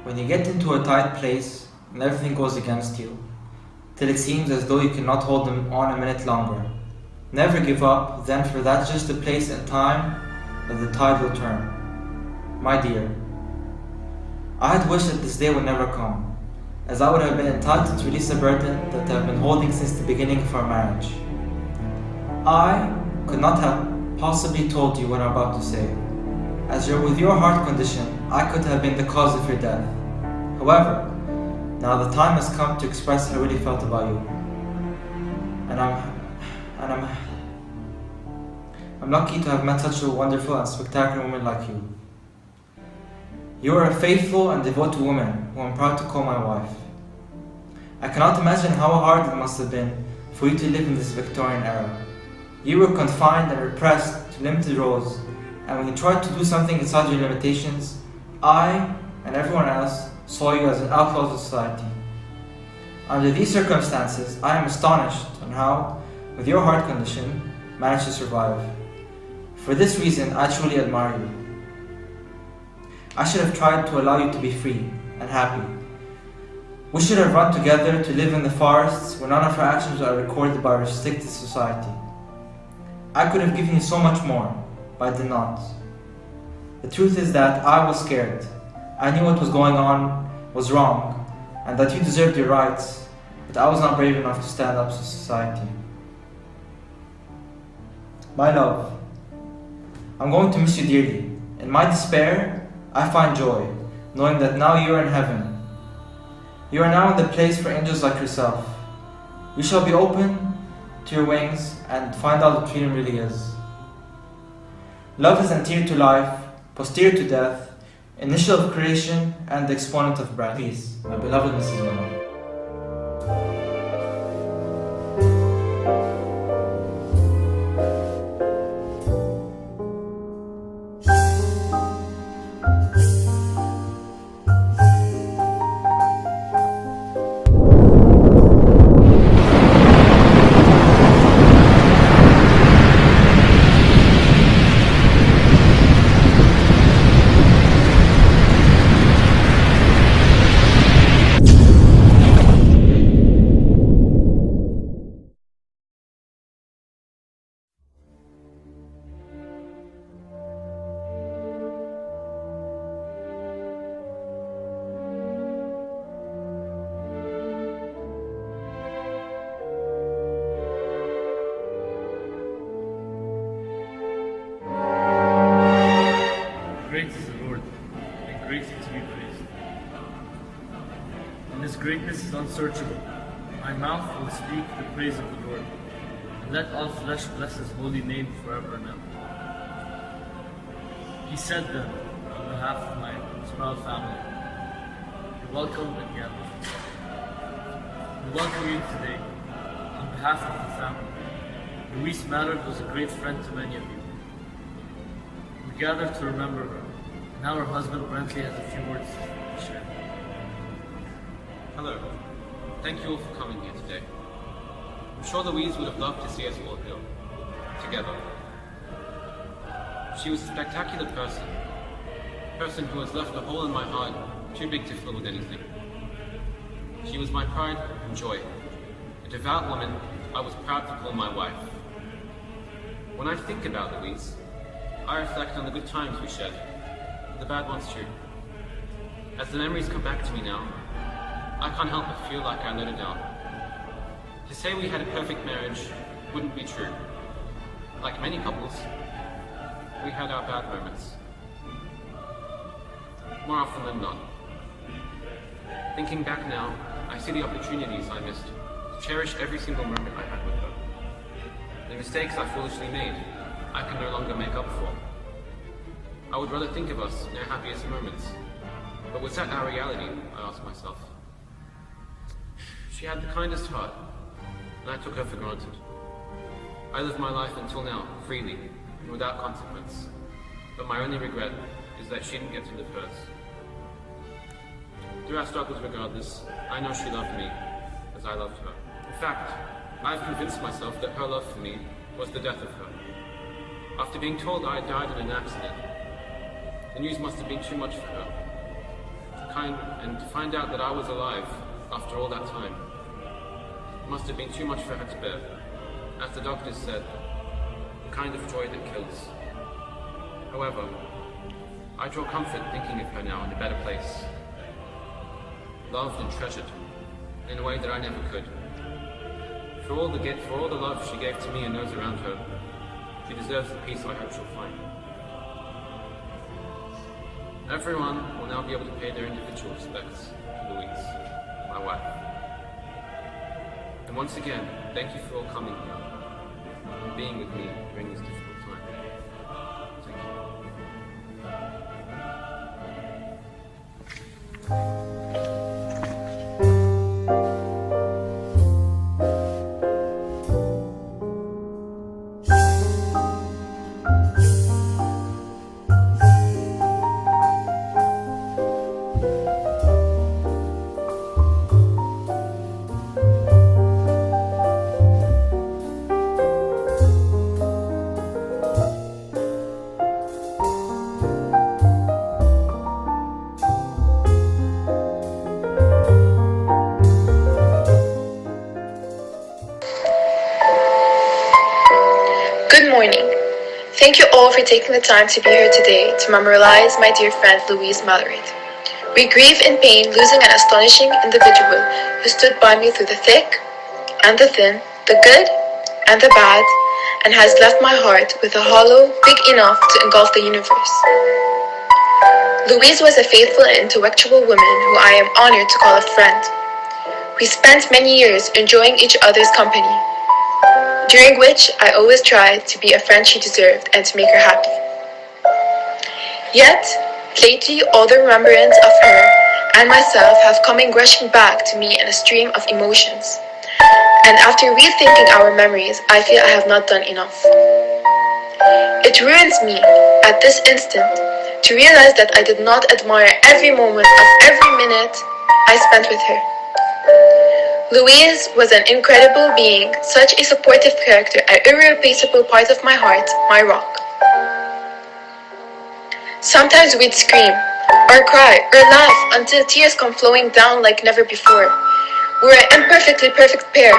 When you get into a tight place and everything goes against you, till it seems as though you cannot hold them on a minute longer, never give up, then, for that's just the place and time that the tide will turn. My dear, I had wished that this day would never come, as I would have been entitled to release a burden that I have been holding since the beginning of our marriage. I could not have possibly told you what I'm about to say, as with your heart condition, I could have been the cause of your death. However, now the time has come to express how I really felt about you. And I'm lucky to have met such a wonderful and spectacular woman like you. You are a faithful and devoted woman who I'm proud to call my wife. I cannot imagine how hard it must have been for you to live in this Victorian era. You were confined and repressed to limited roles, and when you tried to do something inside your limitations, I and everyone else saw you as an outlaw of society. Under these circumstances, I am astonished on how, with your heart condition, managed to survive. For this reason, I truly admire you. I should have tried to allow you to be free and happy. We should have run together to live in the forests where none of our actions are recorded by a restricted society. I could have given you so much more, but I did not. The truth is that I was scared. I knew what was going on was wrong, and that you deserved your rights, but I was not brave enough to stand up to society. My love, I'm going to miss you dearly. In my despair, I find joy, knowing that now you are in heaven. You are now in the place for angels like yourself. You shall be open to your wings and find out what freedom really is. Love is anterior to life, posterior to death, initial of creation, and the exponent of breath. Peace, my beloved Mrs. Mallard. Great is the Lord, and greatly to be praised. And His greatness is unsearchable. My mouth will speak the praise of the Lord, and let all flesh bless His holy name forever and ever. He said then, on behalf of my small family, you're welcome again. We welcome you today, on behalf of the family. Louise Mallard was a great friend to many of you. We gather to remember her. Now her husband Brentley has a few words to share. Hello. Thank you all for coming here today. I'm sure Louise would have loved to see us all here, together. She was a spectacular person. A person who has left a hole in my heart too big to fill with anything. She was my pride and joy. A devout woman I was proud to call my wife. When I think about Louise, I reflect on the good times we shared, the bad ones too. As the memories come back to me now, I can't help but feel like I let her down. To say we had a perfect marriage wouldn't be true. Like many couples, we had our bad moments. More often than not. Thinking back now, I see the opportunities I missed to cherish every single moment I had with her. The mistakes I foolishly made, I can no longer make up for. I would rather think of us in our happiest moments. But was that our reality, I asked myself. She had the kindest heart, and I took her for granted. I lived my life until now, freely, and without consequence. But my only regret is that she didn't get to live hers. Through our struggles regardless, I know she loved me as I loved her. In fact, I've convinced myself that her love for me was the death of her. After being told I had died in an accident, the news must have been too much for her. To find out that I was alive after all that time must have been too much for her to bear. As the doctors said, the kind of joy that kills. However, I draw comfort thinking of her now in a better place. Loved and treasured in a way that I never could. For all the love she gave to me and those around her, she deserves the peace I hope she'll find. Everyone will now be able to pay their individual respects to Louise, my wife. And once again, thank you for all coming here and being with me during this difficult time. Thank you. Good morning. Thank you all for taking the time to be here today to memorialize my dear friend Louise Mallard. We grieve in pain losing an astonishing individual who stood by me through the thick and the thin, the good and the bad, and has left my heart with a hollow big enough to engulf the universe. Louise was a faithful and intellectual woman who I am honored to call a friend. We spent many years enjoying each other's company, during which I always tried to be a friend she deserved and to make her happy. Yet, lately all the remembrance of her and myself have come in rushing back to me in a stream of emotions. And after rethinking our memories, I feel I have not done enough. It ruins me, at this instant, to realize that I did not admire every moment of every minute I spent with her. Louise was an incredible being, such a supportive character, an irreplaceable part of my heart, my rock. Sometimes we'd scream, or cry, or laugh until tears come flowing down like never before. We're an imperfectly perfect pair.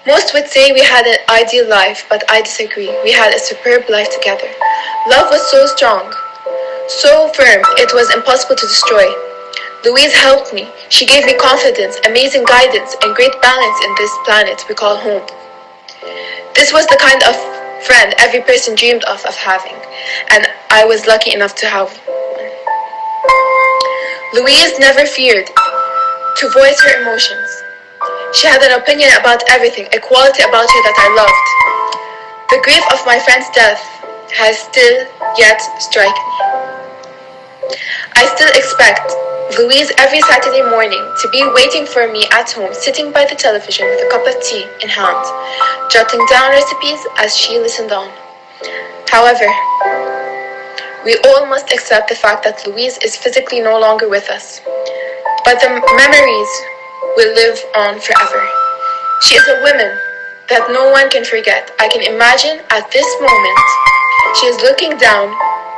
Most would say we had an ideal life, but I disagree. We had a superb life together. Love was so strong, so firm, it was impossible to destroy. Louise helped me. She gave me confidence, amazing guidance, and great balance in this planet we call home. This was the kind of friend every person dreamed of having, and I was lucky enough to have one. Louise never feared to voice her emotions. She had an opinion about everything, a quality about her that I loved. The grief of my friend's death has still yet struck me. I still expect Louise every Saturday morning to be waiting for me at home, sitting by the television with a cup of tea in hand, jotting down recipes as she listened on. However, we all must accept the fact that Louise is physically no longer with us, but the memories will live on forever. She is a woman that no one can forget. I can imagine at this moment she is looking down,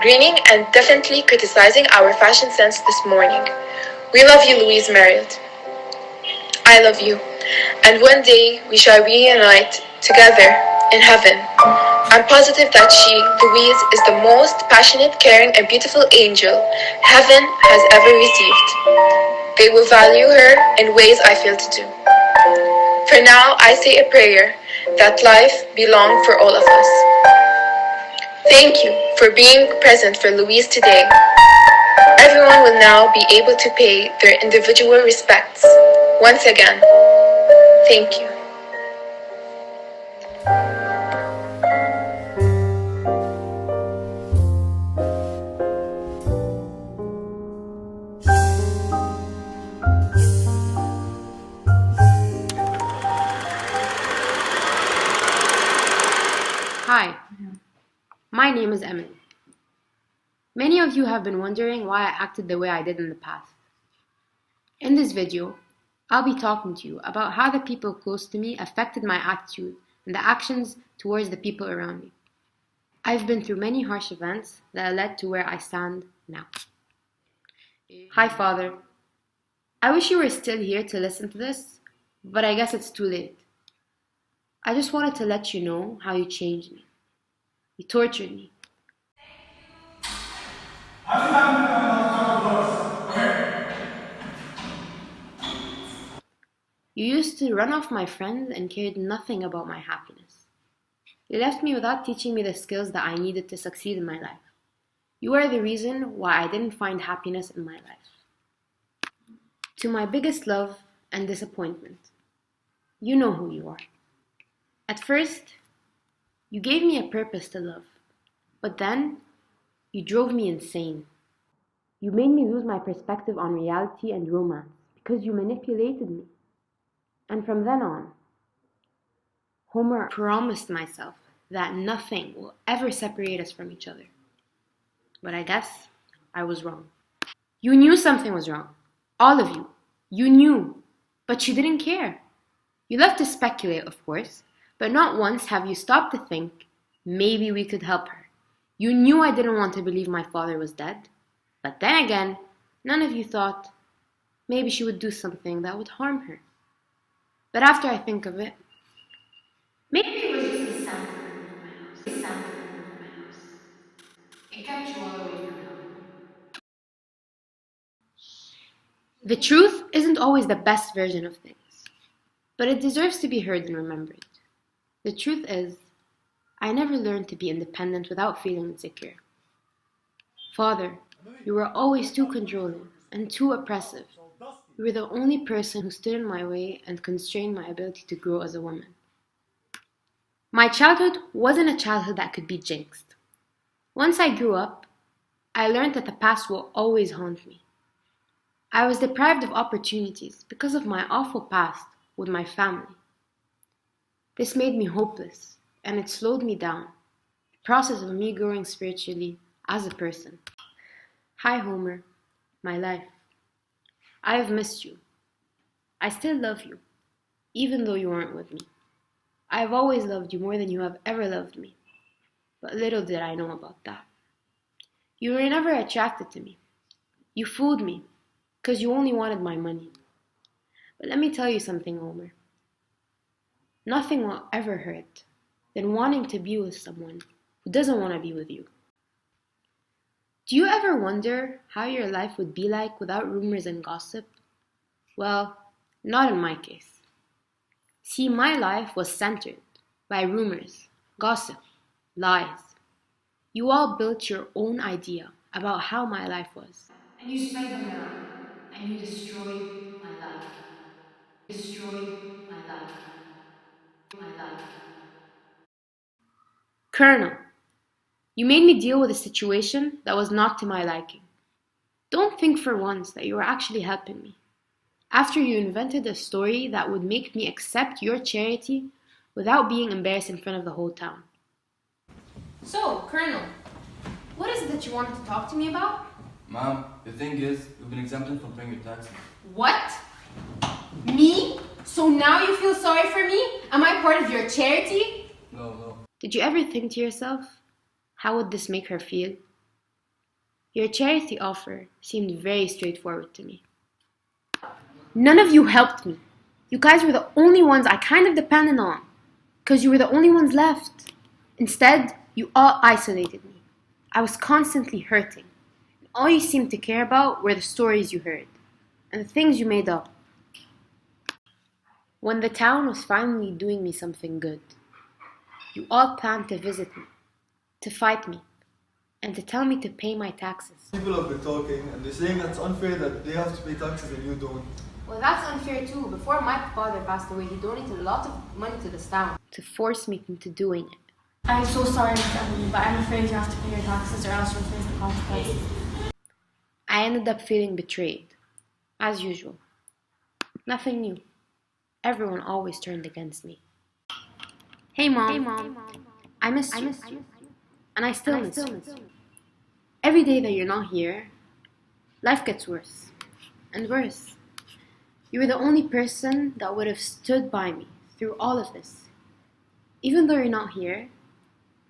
grinning and definitely criticizing our fashion sense this morning. We love you, Louise Mallard. I love you. And one day we shall reunite together in heaven. I'm positive that she, Louise, is the most passionate, caring and beautiful angel heaven has ever received. They will value her in ways I fail to do. For now, I say a prayer that life belong for all of us. Thank you for being present for Louise today. Everyone will now be able to pay their individual respects. Once again, Thank you. Hi, my name is Emily. Many of you have been wondering why I acted the way I did in the past. In this video, I'll be talking to you about how the people close to me affected my attitude and the actions towards the people around me. I've been through many harsh events that led to where I stand now. Hi, Father. I wish you were still here to listen to this, but I guess it's too late. I just wanted to let you know how you changed me. You tortured me. You used to run off my friends and cared nothing about my happiness. You left me without teaching me the skills that I needed to succeed in my life. You are the reason why I didn't find happiness in my life. To my biggest love and disappointment, you know who you are. At first, you gave me a purpose to love, but then you drove me insane. You made me lose my perspective on reality and romance because you manipulated me. And from then on, Homer, promised myself that nothing will ever separate us from each other. But I guess I was wrong. You knew something was wrong. All of you. You knew. But you didn't care. You love to speculate, of course, but not once have you stopped to think, maybe we could help her. You knew I didn't want to believe my father was dead. But then again, none of you thought, maybe she would do something that would harm her. But after I think of it, maybe it was just the sound of her from my house. The sound of her from my house. It kept you all away from helping me. The truth isn't always the best version of things, but it deserves to be heard and remembered. The truth is, I never learned to be independent without feeling insecure. Father, you were always too controlling and too oppressive. You were the only person who stood in my way and constrained my ability to grow as a woman. My childhood wasn't a childhood that could be jinxed. Once I grew up, I learned that the past will always haunt me. I was deprived of opportunities because of my awful past with my family. This made me hopeless, and it slowed me down, the process of me growing spiritually as a person. Hi, Homer, my life. I have missed you. I still love you, even though you aren't with me. I have always loved you more than you have ever loved me, but little did I know about that. You were never attracted to me. You fooled me, because you only wanted my money. But let me tell you something, Homer. Nothing will ever hurt than wanting to be with someone who doesn't want to be with you. Do you ever wonder how your life would be like without rumors and gossip? Well, not in my case. See, my life was centered by rumors, gossip, lies. You all built your own idea about how my life was. And you spread them around, and you destroyed my life. Destroyed my life. My life. Colonel, you made me deal with a situation that was not to my liking. Don't think for once that you were actually helping me. After you invented a story that would make me accept your charity without being embarrassed in front of the whole town. So, Colonel, what is it that you wanted to talk to me about? Mom, the thing is, you've been exempted from paying your taxes. What? Me? So now you feel sorry for me? Am I part of your charity? No. Did you ever think to yourself, how would this make her feel? Your charity offer seemed very straightforward to me. None of you helped me. You guys were the only ones I kind of depended on, because you were the only ones left. Instead, you all isolated me. I was constantly hurting. All you seemed to care about were the stories you heard, and the things you made up. When the town was finally doing me something good, you all planned to visit me, to fight me, and to tell me to pay my taxes. People have been talking and they're saying that it's unfair that they have to pay taxes and you don't. Well, that's unfair too. Before my father passed away, he donated a lot of money to this town to force me into doing it. I'm so sorry, Miss Emily, but I'm afraid you have to pay your taxes or else you'll face the consequences. I ended up feeling betrayed, as usual. Nothing new. Everyone always turned against me. Hey Mom. I miss you. And I still miss you. Every day that you're not here, life gets worse and worse. You were the only person that would have stood by me through all of this. Even though you're not here,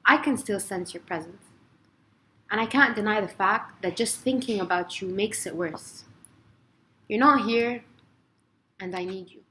I can still sense your presence. And I can't deny the fact that just thinking about you makes it worse. You're not here, and I need you.